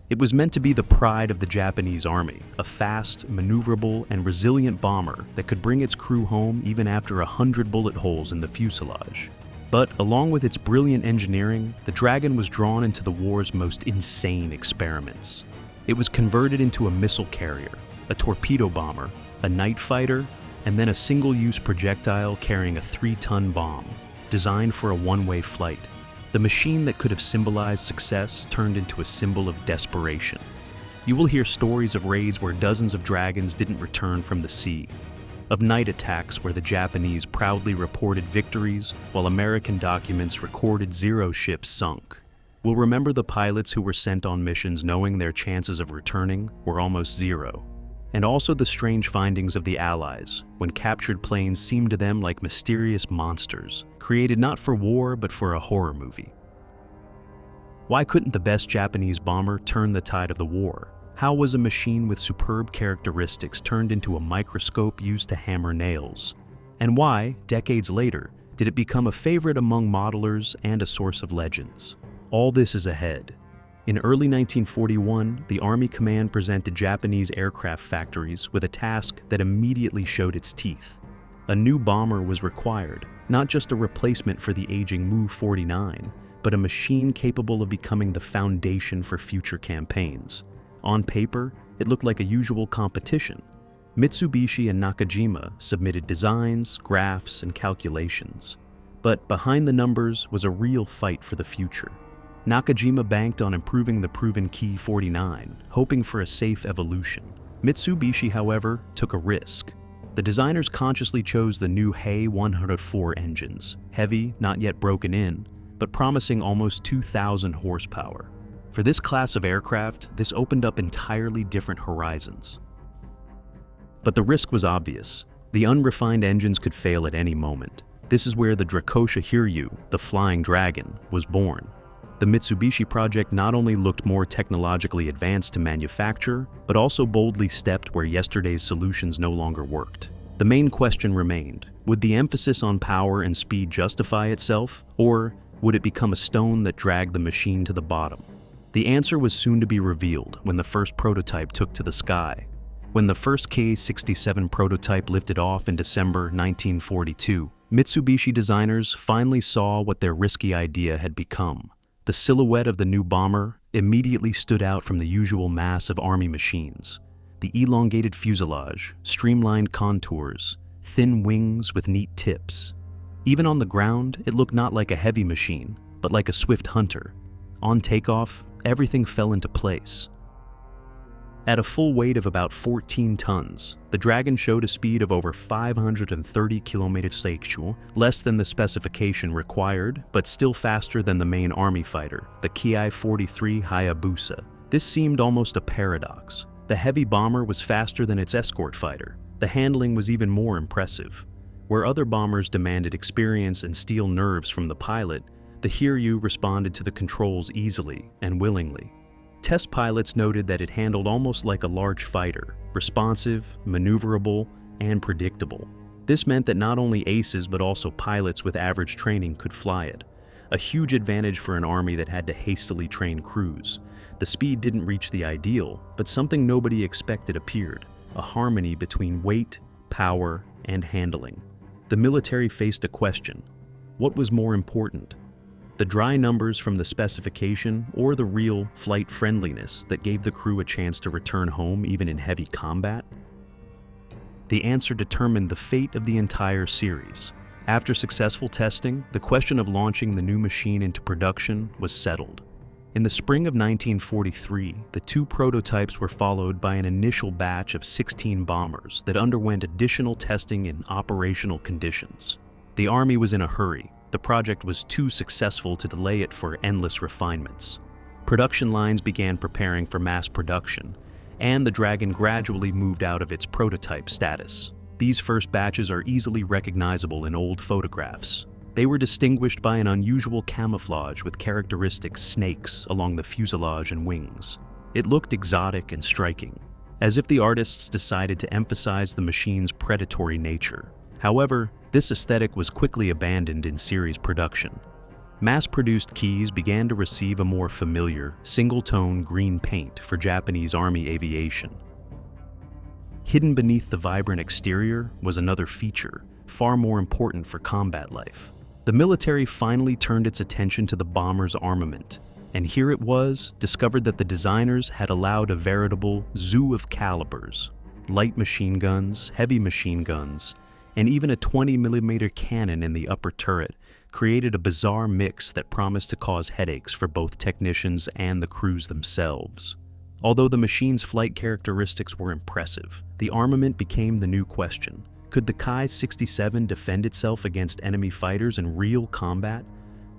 It was meant to be the pride of the Japanese army, a fast, maneuverable, and resilient bomber that could bring its crew home even after 100 bullet holes in the fuselage. But along with its brilliant engineering, the Dragon was drawn into the war's most insane experiments. It was converted into a missile carrier, a torpedo bomber, a night fighter, and then a single-use projectile carrying a 3-ton bomb, designed for a one-way flight. The machine that could have symbolized success turned into a symbol of desperation. You will hear stories of raids where dozens of dragons didn't return from the sea, of night attacks where the Japanese proudly reported victories while American documents recorded 0 ships sunk. We'll remember the pilots who were sent on missions knowing their chances of returning were almost 0. And also the strange findings of the Allies, when captured planes seemed to them like mysterious monsters, created not for war but for a horror movie. Why couldn't the best Japanese bomber turn the tide of the war? How was a machine with superb characteristics turned into a microscope used to hammer nails? And why, decades later, did it become a favorite among modelers and a source of legends? All this is ahead. In early 1941, the Army Command presented Japanese aircraft factories with a task that immediately showed its teeth. A new bomber was required, not just a replacement for the aging Mu-49, but a machine capable of becoming the foundation for future campaigns. On paper, it looked like a usual competition. Mitsubishi and Nakajima submitted designs, graphs, and calculations. But behind the numbers was a real fight for the future. Nakajima banked on improving the proven Ki-49, hoping for a safe evolution. Mitsubishi, however, took a risk. The designers consciously chose the new Hei 104 engines, heavy, not yet broken in, but promising almost 2,000 horsepower. For this class of aircraft, this opened up entirely different horizons. But the risk was obvious. The unrefined engines could fail at any moment. This is where the Drakosha Hiryu, the Flying Dragon, was born. The Mitsubishi project not only looked more technologically advanced to manufacture, but also boldly stepped where yesterday's solutions no longer worked. The main question remained: would the emphasis on power and speed justify itself, or would it become a stone that dragged the machine to the bottom? The answer was soon to be revealed when the first prototype took to the sky. When the first Ki-67 prototype lifted off in December 1942, Mitsubishi designers finally saw what their risky idea had become. The silhouette of the new bomber immediately stood out from the usual mass of Army machines. The elongated fuselage, streamlined contours, thin wings with neat tips. Even on the ground, it looked not like a heavy machine, but like a swift hunter. On takeoff, everything fell into place. At a full weight of about 14 tons, the Dragon showed a speed of over 530 km/h, less than the specification required, but still faster than the main Army fighter, the Ki-43 Hayabusa. This seemed almost a paradox. The heavy bomber was faster than its escort fighter. The handling was even more impressive. Where other bombers demanded experience and steel nerves from the pilot, the Hiryu responded to the controls easily and willingly. Test pilots noted that it handled almost like a large fighter, responsive, maneuverable, and predictable. This meant that not only aces but also pilots with average training could fly it, a huge advantage for an army that had to hastily train crews. The speed didn't reach the ideal, but something nobody expected appeared, a harmony between weight, power, and handling. The military faced a question: what was more important? The dry numbers from the specification or the real flight friendliness that gave the crew a chance to return home even in heavy combat? The answer determined the fate of the entire series. After successful testing, the question of launching the new machine into production was settled. In the spring of 1943, the 2 prototypes were followed by an initial batch of 16 bombers that underwent additional testing in operational conditions. The Army was in a hurry. The project was too successful to delay it for endless refinements. Production lines began preparing for mass production, and the Dragon gradually moved out of its prototype status. These first batches are easily recognizable in old photographs. They were distinguished by an unusual camouflage with characteristic snakes along the fuselage and wings. It looked exotic and striking, as if the artists decided to emphasize the machine's predatory nature. However, this aesthetic was quickly abandoned in series production. mass-produced Kis began to receive a more familiar, single-tone green paint for Japanese Army aviation. Hidden beneath the vibrant exterior was another feature, far more important for combat life. The military finally turned its attention to the bomber's armament, and here it was, discovered that the designers had allowed a veritable zoo of calibers: light machine guns, heavy machine guns, and even a 20mm cannon in the upper turret created a bizarre mix that promised to cause headaches for both technicians and the crews themselves. Although the machine's flight characteristics were impressive, the armament became the new question. Could the Ki-67 defend itself against enemy fighters in real combat?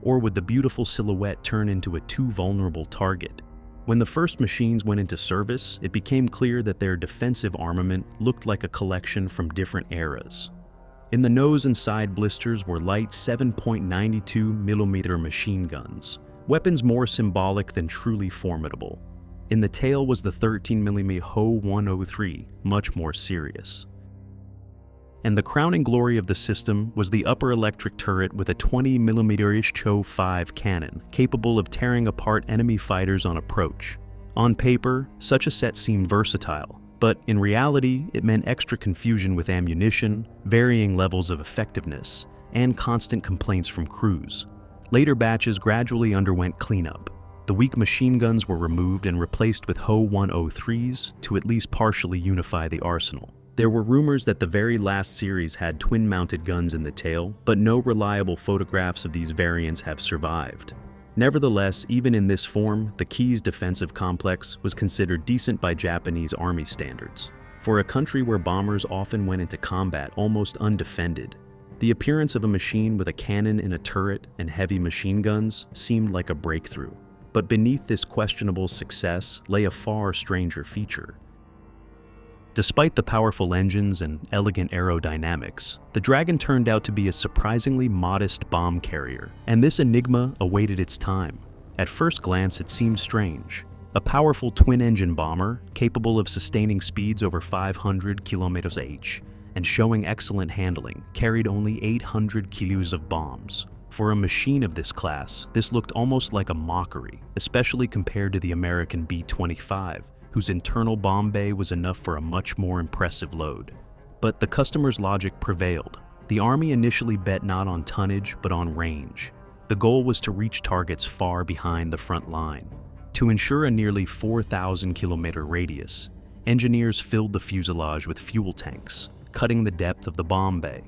Or would the beautiful silhouette turn into a too vulnerable target? When the first machines went into service, it became clear that their defensive armament looked like a collection from different eras. In the nose and side blisters were light 7.92mm machine guns, weapons more symbolic than truly formidable. In the tail was the 13mm Ho-103, much more serious. And the crowning glory of the system was the upper electric turret with a 20mm Cho-5 cannon, capable of tearing apart enemy fighters on approach. On paper, such a set seemed versatile, but in reality, it meant extra confusion with ammunition, varying levels of effectiveness, and constant complaints from crews. Later batches gradually underwent cleanup. The weak machine guns were removed and replaced with Ho-103s to at least partially unify the arsenal. There were rumors that the very last series had twin-mounted guns in the tail, but no reliable photographs of these variants have survived. Nevertheless, even in this form, the Ki's defensive complex was considered decent by Japanese Army standards. For a country where bombers often went into combat almost undefended, the appearance of a machine with a cannon in a turret and heavy machine guns seemed like a breakthrough. But beneath this questionable success lay a far stranger feature. Despite the powerful engines and elegant aerodynamics, the Dragon turned out to be a surprisingly modest bomb carrier, and this enigma awaited its time. At first glance, it seemed strange. A powerful twin-engine bomber, capable of sustaining speeds over 500 km/h and showing excellent handling, carried only 800 kilos of bombs. For a machine of this class, this looked almost like a mockery, especially compared to the American B-25, whose internal bomb bay was enough for a much more impressive load. But the customer's logic prevailed. The Army initially bet not on tonnage, but on range. The goal was to reach targets far behind the front line. To ensure a nearly 4,000-kilometer radius, engineers filled the fuselage with fuel tanks, cutting the depth of the bomb bay.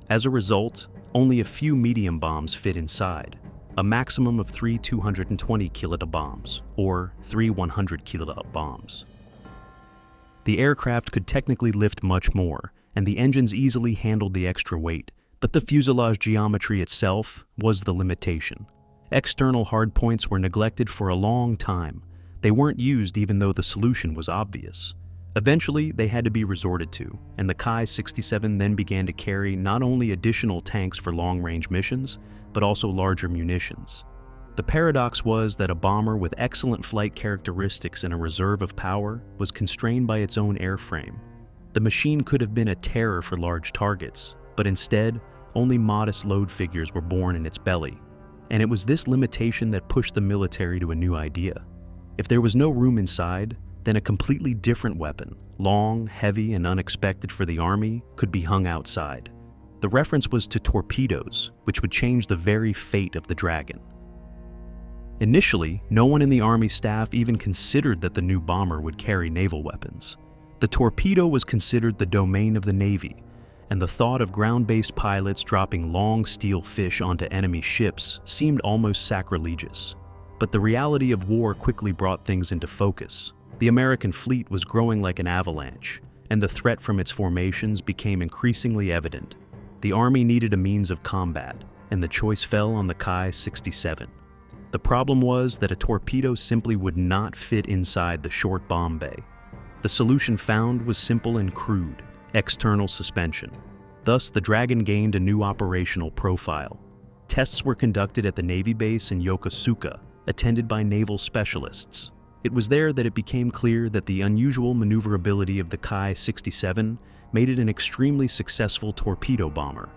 As a result, only a few medium bombs fit inside, a maximum of 3 220 kilota bombs, or 3 100 kilota bombs. The aircraft could technically lift much more, and the engines easily handled the extra weight, but the fuselage geometry itself was the limitation. External hardpoints were neglected for a long time. They weren't used even though the solution was obvious. Eventually, they had to be resorted to, and the Ki-67 then began to carry not only additional tanks for long-range missions, but also larger munitions. The paradox was that a bomber with excellent flight characteristics and a reserve of power was constrained by its own airframe. The machine could have been a terror for large targets, but instead, only modest load figures were born in its belly. And it was this limitation that pushed the military to a new idea. If there was no room inside, then a completely different weapon, long, heavy, and unexpected for the Army, could be hung outside. The reference was to torpedoes, which would change the very fate of the Dragon. Initially, no one in the Army staff even considered that the new bomber would carry naval weapons. The torpedo was considered the domain of the Navy, and the thought of ground-based pilots dropping long steel fish onto enemy ships seemed almost sacrilegious. But the reality of war quickly brought things into focus. The American fleet was growing like an avalanche, and the threat from its formations became increasingly evident. The Army needed a means of combat, and the choice fell on the Ki-67. The problem was that a torpedo simply would not fit inside the short bomb bay. The solution found was simple and crude: external suspension. Thus, the Dragon gained a new operational profile. Tests were conducted at the Navy base in Yokosuka, attended by naval specialists. It was there that it became clear that the unusual maneuverability of the Ki-67 made it an extremely successful torpedo bomber.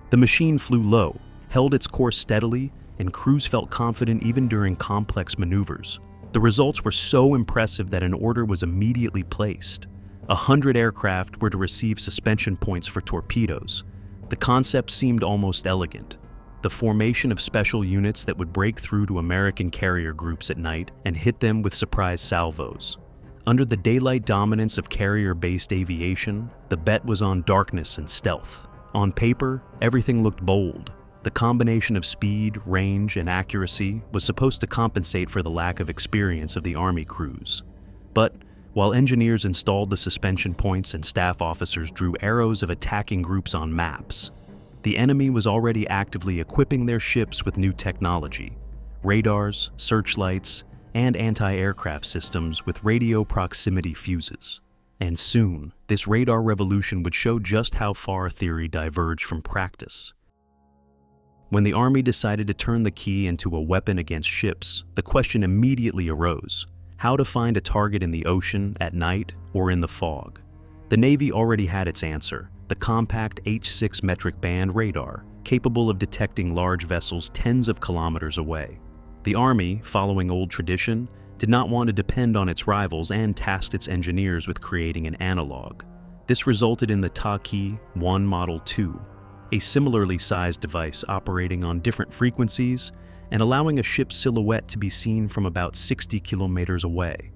The machine flew low, held its course steadily, and crews felt confident even during complex maneuvers. The results were so impressive that an order was immediately placed. 100 aircraft were to receive suspension points for torpedoes. The concept seemed almost elegant. The formation of special units that would break through to American carrier groups at night and hit them with surprise salvos. Under the daylight dominance of carrier-based aviation, the bet was on darkness and stealth. On paper, everything looked bold. The combination of speed, range, and accuracy was supposed to compensate for the lack of experience of the Army crews. But while engineers installed the suspension points and staff officers drew arrows of attacking groups on maps, the enemy was already actively equipping their ships with new technology: radars, searchlights, and anti-aircraft systems with radio proximity fuses. And soon, this radar revolution would show just how far theory diverged from practice. When the Army decided to turn the Ki into a weapon against ships, the question immediately arose: how to find a target in the ocean, at night, or in the fog? The Navy already had its answer: the compact H-6 metric band radar, capable of detecting large vessels tens of kilometers away. The Army, following old tradition, did not want to depend on its rivals and tasked its engineers with creating an analog. This resulted in the Ki-1 Model 2, a similarly sized device operating on different frequencies and allowing a ship's silhouette to be seen from about 60 kilometers away.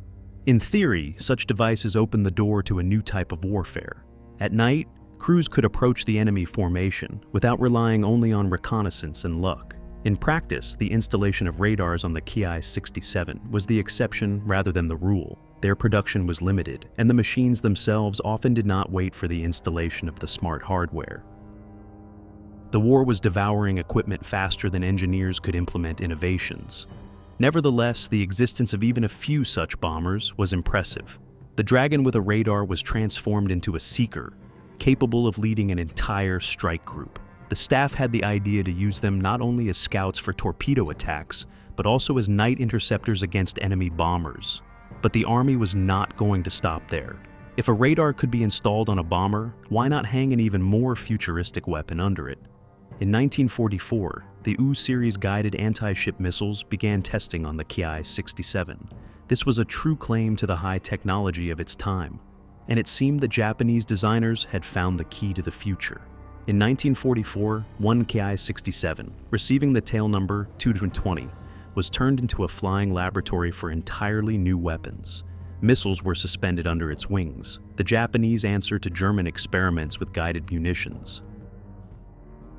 In theory, such devices opened the door to a new type of warfare. At night, crews could approach the enemy formation without relying only on reconnaissance and luck. In practice, the installation of radars on the Ki-67 was the exception rather than the rule. Their production was limited, and the machines themselves often did not wait for the installation of the smart hardware. The war was devouring equipment faster than engineers could implement innovations. Nevertheless, the existence of even a few such bombers was impressive. The Dragon with a radar was transformed into a seeker, capable of leading an entire strike group. The staff had the idea to use them not only as scouts for torpedo attacks, but also as night interceptors against enemy bombers. But the Army was not going to stop there. If a radar could be installed on a bomber, why not hang an even more futuristic weapon under it? In 1944, the U-series guided anti-ship missiles began testing on the Ki-67. This was a true claim to the high technology of its time, and it seemed the Japanese designers had found the key to the future. In 1944, one Ki-67, receiving the tail number 220, was turned into a flying laboratory for entirely new weapons. Missiles were suspended under its wings, the Japanese answer to German experiments with guided munitions.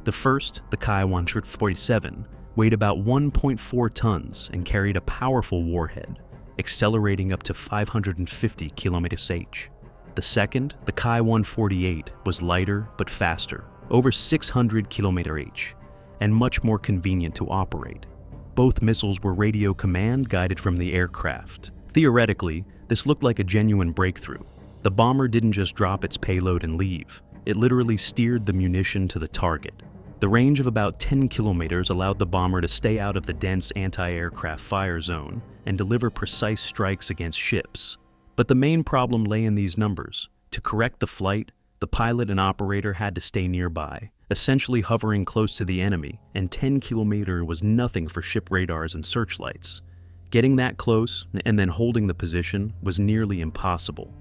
The first, the Ki-147, weighed about 1.4 tons and carried a powerful warhead, accelerating up to 550 km/h. The second, the Ki-148, was lighter but faster, over 600 km/h, and much more convenient to operate. Both missiles were radio command guided from the aircraft. Theoretically, this looked like a genuine breakthrough. The bomber didn't just drop its payload and leave. It literally steered the munition to the target. The range of about 10 kilometers allowed the bomber to stay out of the dense anti-aircraft fire zone and deliver precise strikes against ships. But the main problem lay in these numbers. To correct the flight, the pilot and operator had to stay nearby, essentially hovering close to the enemy, and 10 kilometers was nothing for ship radars and searchlights. Getting that close and then holding the position was nearly impossible.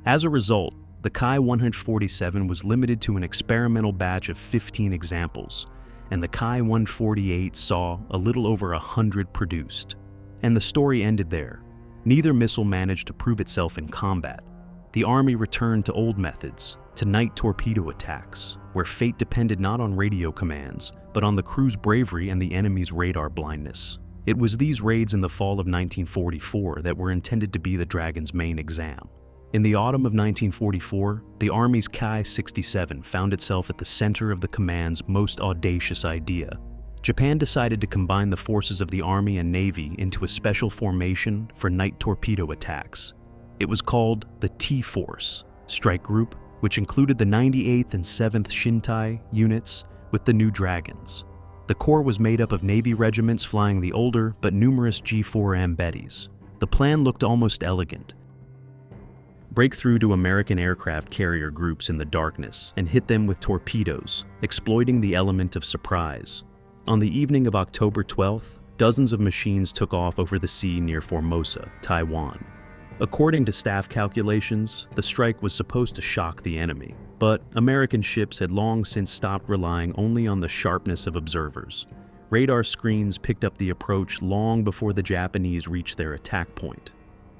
As a result, the Ki-147 was limited to an experimental batch of 15 examples, and the Ki-148 saw a little over 100 produced. And the story ended there. Neither missile managed to prove itself in combat. The Army returned to old methods, to night torpedo attacks, where fate depended not on radio commands, but on the crew's bravery and the enemy's radar blindness. It was these raids in the fall of 1944 that were intended to be the Dragon's main exam. In the autumn of 1944, the Army's Ki-67 found itself at the center of the command's most audacious idea. Japan decided to combine the forces of the Army and Navy into a special formation for night torpedo attacks. It was called the T-Force Strike Group, which included the 98th and 7th Shintai units with the new Dragons. The corps was made up of Navy regiments flying the older but numerous G4M Bettys. The plan looked almost elegant. break through to American aircraft carrier groups in the darkness and hit them with torpedoes, exploiting the element of surprise. On the evening of October 12th, dozens of machines took off over the sea near Formosa, Taiwan. According to staff calculations, the strike was supposed to shock the enemy, but American ships had long since stopped relying only on the sharpness of observers. Radar screens picked up the approach long before the Japanese reached their attack point.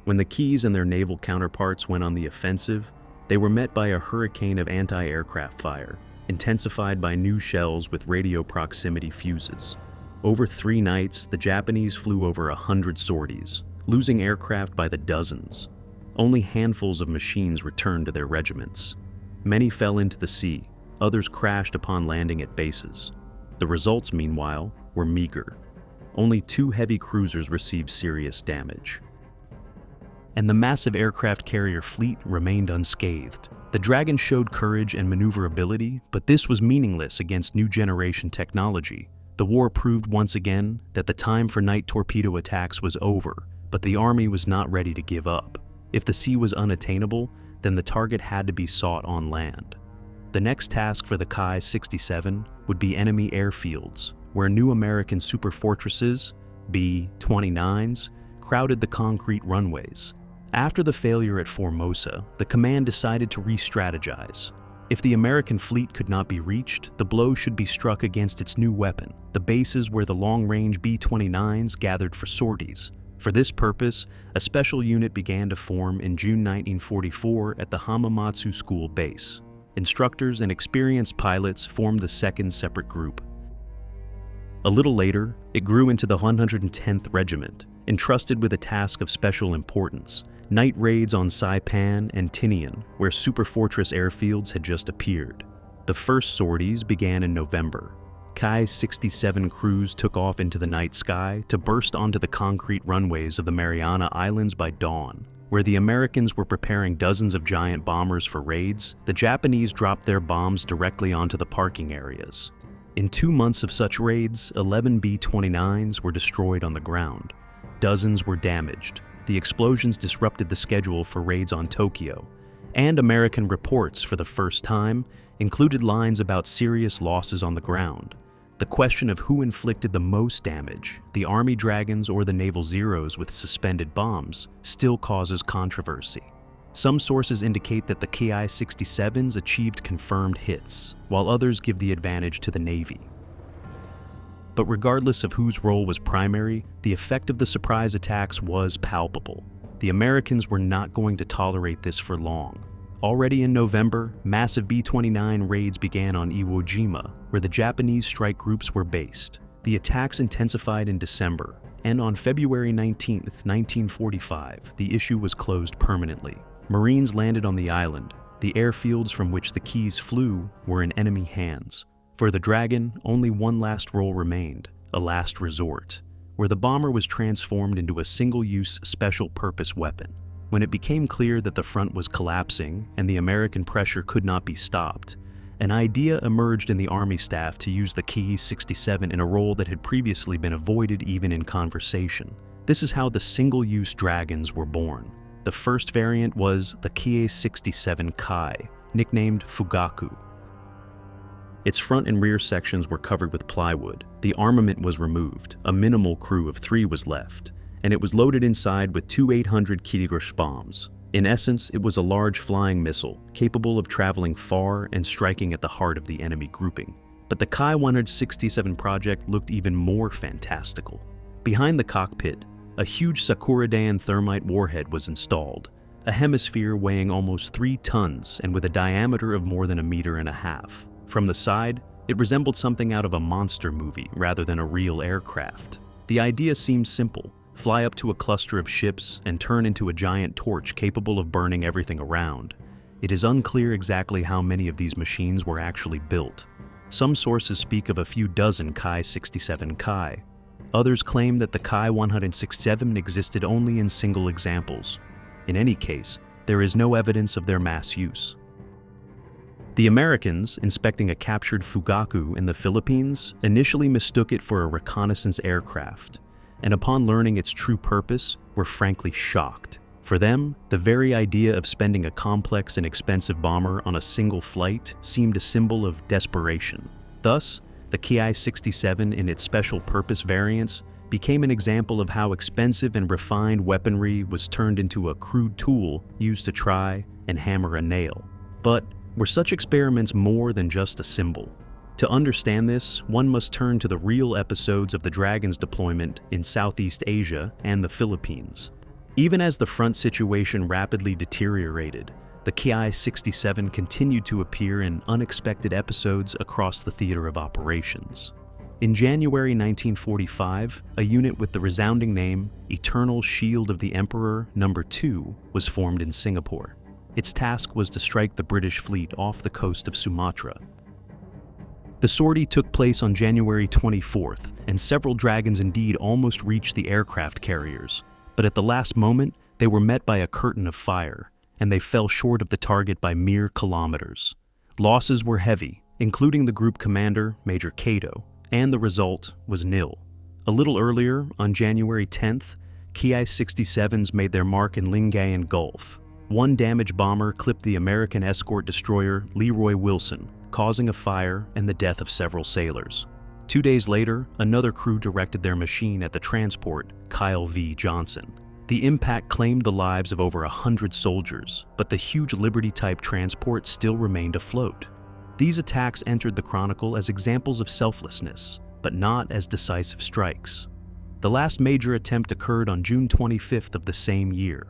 When the Kis and their naval counterparts went on the offensive, they were met by a hurricane of anti-aircraft fire, intensified by new shells with radio proximity fuses. Over 3 nights, the Japanese flew over 100 sorties, losing aircraft by the dozens. Only handfuls of machines returned to their regiments. Many fell into the sea, others crashed upon landing at bases. The results, meanwhile, were meager. Only 2 heavy cruisers received serious damage. And the massive aircraft carrier fleet remained unscathed. The Dragon showed courage and maneuverability, but this was meaningless against new generation technology. The war proved once again that the time for night torpedo attacks was over, but the Army was not ready to give up. If the sea was unattainable, then the target had to be sought on land. The next task for the Ki-67 would be enemy airfields, where new American superfortresses, B-29s, crowded the concrete runways. After the failure at Formosa, the command decided to re-strategize. If the American fleet could not be reached, the blow should be struck against its new weapon, the bases where the long-range B-29s gathered for sorties. For this purpose, a special unit began to form in June 1944 at the Hamamatsu School base. Instructors and experienced pilots formed the second separate group. A little later, it grew into the 110th Regiment, entrusted with a task of special importance: night raids on Saipan and Tinian, where superfortress airfields had just appeared. The first sorties began in November. Ki-67 crews took off into the night sky to burst onto the concrete runways of the Mariana Islands by dawn. Where the Americans were preparing dozens of giant bombers for raids, the Japanese dropped their bombs directly onto the parking areas. In 2 months of such raids, 11 B-29s were destroyed on the ground. Dozens were damaged. The explosions disrupted the schedule for raids on Tokyo, and American reports, for the first time, included lines about serious losses on the ground. The question of who inflicted the most damage, the Army Dragons or the Naval Zeros with suspended bombs, still causes controversy. Some sources indicate that the Ki-67s achieved confirmed hits, while others give the advantage to the Navy. But regardless of whose role was primary, the effect of the surprise attacks was palpable. The Americans were not going to tolerate this for long. Already in November, massive B-29 raids began on Iwo Jima, where the Japanese strike groups were based. The attacks intensified in December, and on February 19, 1945, the issue was closed permanently. Marines landed on the island. The airfields from which the Kis flew were in enemy hands. For the Dragon, only one last role remained, a last resort, where the bomber was transformed into a single-use special-purpose weapon. When it became clear that the front was collapsing and the American pressure could not be stopped, an idea emerged in the Army staff to use the Ki-67 in a role that had previously been avoided even in conversation. This is how the single-use Dragons were born. The first variant was the Ki-67 Kai, nicknamed Fugaku. Its front and rear sections were covered with plywood. The armament was removed, a minimal crew of 3 was left, and it was loaded inside with 2 800 kg bombs. In essence, it was a large flying missile, capable of traveling far and striking at the heart of the enemy grouping. But the Ki-167 project looked even more fantastical. Behind the cockpit, a huge Sakura-dan thermite warhead was installed, a hemisphere weighing almost 3 tons and with a diameter of more than 1.5 meters. From the side, it resembled something out of a monster movie rather than a real aircraft. The idea seemed simple: fly up to a cluster of ships and turn into a giant torch capable of burning everything around. It is unclear exactly how many of these machines were actually built. Some sources speak of a few dozen Ki-67 Kai. Others claim that the Ki-167 existed only in single examples. In any case, there is no evidence of their mass use. The Americans, inspecting a captured Fugaku in the Philippines, initially mistook it for a reconnaissance aircraft, and upon learning its true purpose, were frankly shocked. For them, the very idea of spending a complex and expensive bomber on a single flight seemed a symbol of desperation. Thus, the Ki-67 in its special purpose variants became an example of how expensive and refined weaponry was turned into a crude tool used to try and hammer a nail. But were such experiments more than just a symbol? To understand this, one must turn to the real episodes of the Dragon's deployment in Southeast Asia and the Philippines. Even as the front situation rapidly deteriorated, the Ki-67 continued to appear in unexpected episodes across the theater of operations. In January 1945, a unit with the resounding name Eternal Shield of the Emperor No. 2 was formed in Singapore. Its task was to strike the British fleet off the coast of Sumatra. The sortie took place on January 24th, and several Dragons indeed almost reached the aircraft carriers. But at the last moment, they were met by a curtain of fire, and they fell short of the target by mere kilometers. Losses were heavy, including the group commander, Major Kato, and the result was nil. A little earlier, on January 10th, Ki-67s made their mark in Lingayen Gulf. One damaged bomber clipped the American escort destroyer Leroy Wilson, causing a fire and the death of several sailors. 2 days later, another crew directed their machine at the transport Kyle V. Johnson. The impact claimed the lives of over 100 soldiers, but the huge Liberty-type transport still remained afloat. These attacks entered the chronicle as examples of selflessness, but not as decisive strikes. The last major attempt occurred on June 25th of the same year.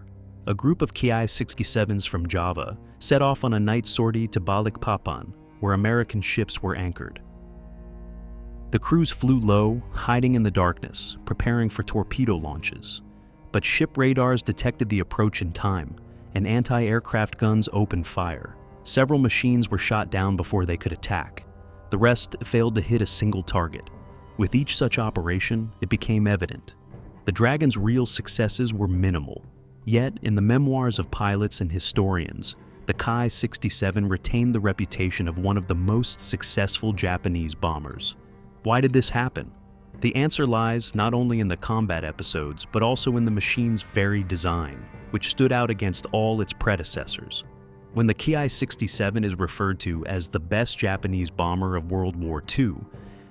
A group of Ki-67s from Java set off on a night sortie to Balikpapan, where American ships were anchored. The crews flew low, hiding in the darkness, preparing for torpedo launches. But ship radars detected the approach in time, and anti-aircraft guns opened fire. Several machines were shot down before they could attack. The rest failed to hit a single target. With each such operation, it became evident. The Dragon's real successes were minimal. Yet, in the memoirs of pilots and historians, the Ki-67 retained the reputation of one of the most successful Japanese bombers. Why did this happen? The answer lies not only in the combat episodes, but also in the machine's very design, which stood out against all its predecessors. When the Ki-67 is referred to as the best Japanese bomber of World War II,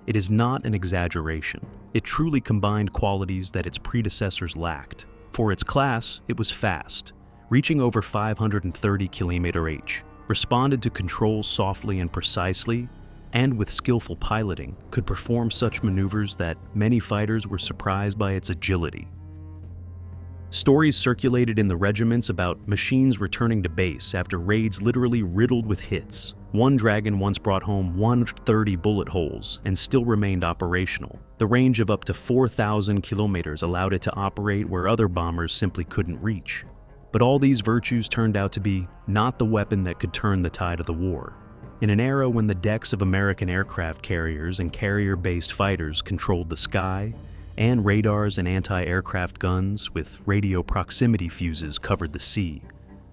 it is not an exaggeration. It truly combined qualities that its predecessors lacked. For its class, it was fast, reaching over 530 km/h, responded to controls softly and precisely, and with skillful piloting, could perform such maneuvers that many fighters were surprised by its agility. Stories circulated in the regiments about machines returning to base after raids literally riddled with hits. One Dragon once brought home 130 bullet holes and still remained operational. The range of up to 4,000 kilometers allowed it to operate where other bombers simply couldn't reach. But all these virtues turned out to be not the weapon that could turn the tide of the war. In an era when the decks of American aircraft carriers and carrier-based fighters controlled the sky, and radars and anti-aircraft guns with radio proximity fuses covered the sea,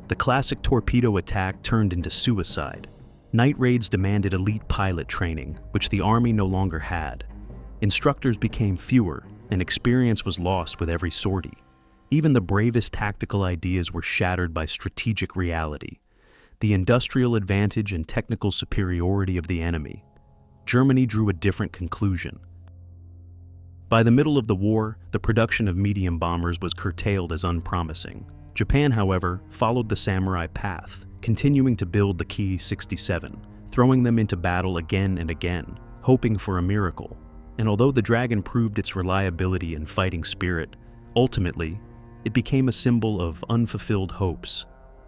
the classic torpedo attack turned into suicide. Night raids demanded elite pilot training, which the Army no longer had. Instructors became fewer, and experience was lost with every sortie. Even the bravest tactical ideas were shattered by strategic reality. The industrial advantage and technical superiority of the enemy. Germany drew a different conclusion. By the middle of the war, the production of medium bombers was curtailed as unpromising. Japan, however, followed the samurai path, continuing to build the Ki-67, throwing them into battle again and again, hoping for a miracle. And although the Dragon proved its reliability and fighting spirit, ultimately, it became a symbol of unfulfilled hopes.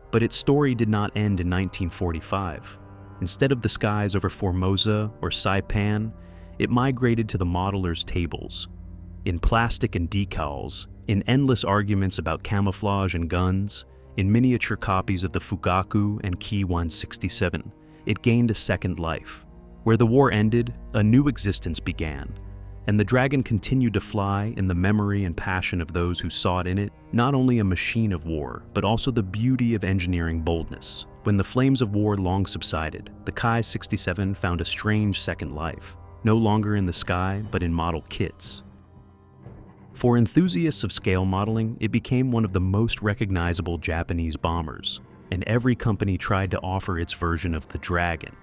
But its story did not end in 1945. Instead of the skies over Formosa or Saipan, it migrated to the modeler's tables. In plastic and decals, in endless arguments about camouflage and guns, in miniature copies of the Fugaku and Ki-167, it gained a second life. Where the war ended, a new existence began, and the Dragon continued to fly in the memory and passion of those who sought in it not only a machine of war, but also the beauty of engineering boldness. When the flames of war long subsided, the Ki-67 found a strange second life, no longer in the sky, but in model kits. For enthusiasts of scale modeling, it became one of the most recognizable Japanese bombers, and every company tried to offer its version of the Dragon.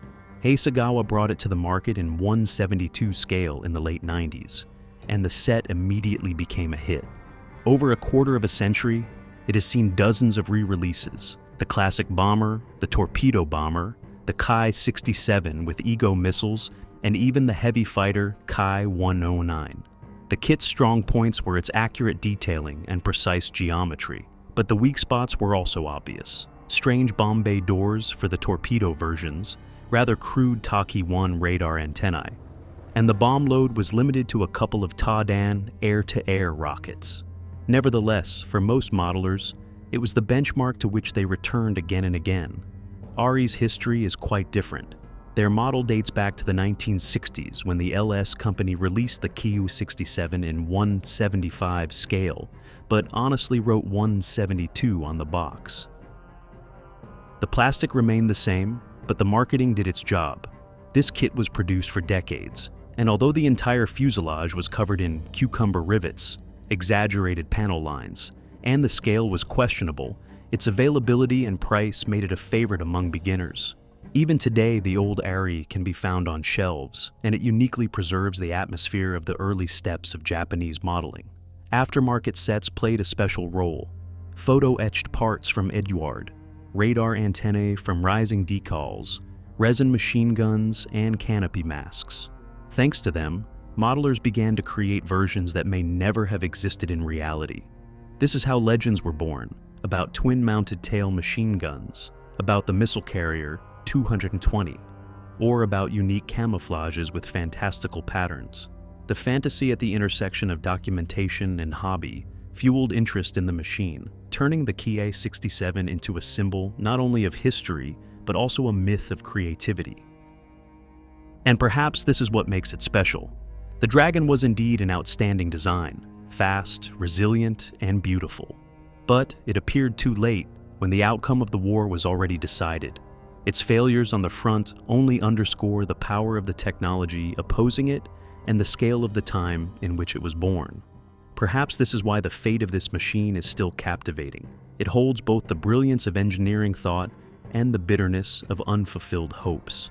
Hasegawa brought it to the market in 1/72 scale in the late 90s, and the set immediately became a hit. Over a quarter of a century, it has seen dozens of re-releases: the classic bomber, the torpedo bomber, the Ki-67 with Ego missiles, and even the heavy fighter Ki-109. The kit's strong points were its accurate detailing and precise geometry, but the weak spots were also obvious. Strange bomb bay doors for the torpedo versions, rather crude Taki-1 radar antennae, and the bomb load was limited to a couple of Ta-Dan air-to-air rockets. Nevertheless, for most modelers, it was the benchmark to which they returned again and again. Ari's history is quite different. Their model dates back to the 1960s when the LS company released the Ki-67 in 1/75 scale, but honestly wrote 1/72 on the box. The plastic remained the same, but the marketing did its job. This kit was produced for decades, and although the entire fuselage was covered in cucumber rivets, exaggerated panel lines, and the scale was questionable, its availability and price made it a favorite among beginners. Even today, the old Ari can be found on shelves, and it uniquely preserves the atmosphere of the early steps of Japanese modeling. Aftermarket sets played a special role. Photo-etched parts from Eduard, radar antennae from Rising Decals, resin machine guns, and canopy masks. Thanks to them, modelers began to create versions that may never have existed in reality. This is how legends were born, about twin-mounted tail machine guns, about the missile carrier 220, or about unique camouflages with fantastical patterns. The fantasy at the intersection of documentation and hobby fueled interest in the machine, turning the Ki-67 into a symbol not only of history, but also a myth of creativity. And perhaps this is what makes it special. The Dragon was indeed an outstanding design, fast, resilient, and beautiful. But it appeared too late when the outcome of the war was already decided. Its failures on the front only underscore the power of the technology opposing it and the scale of the time in which it was born. Perhaps this is why the fate of this machine is still captivating. It holds both the brilliance of engineering thought and the bitterness of unfulfilled hopes.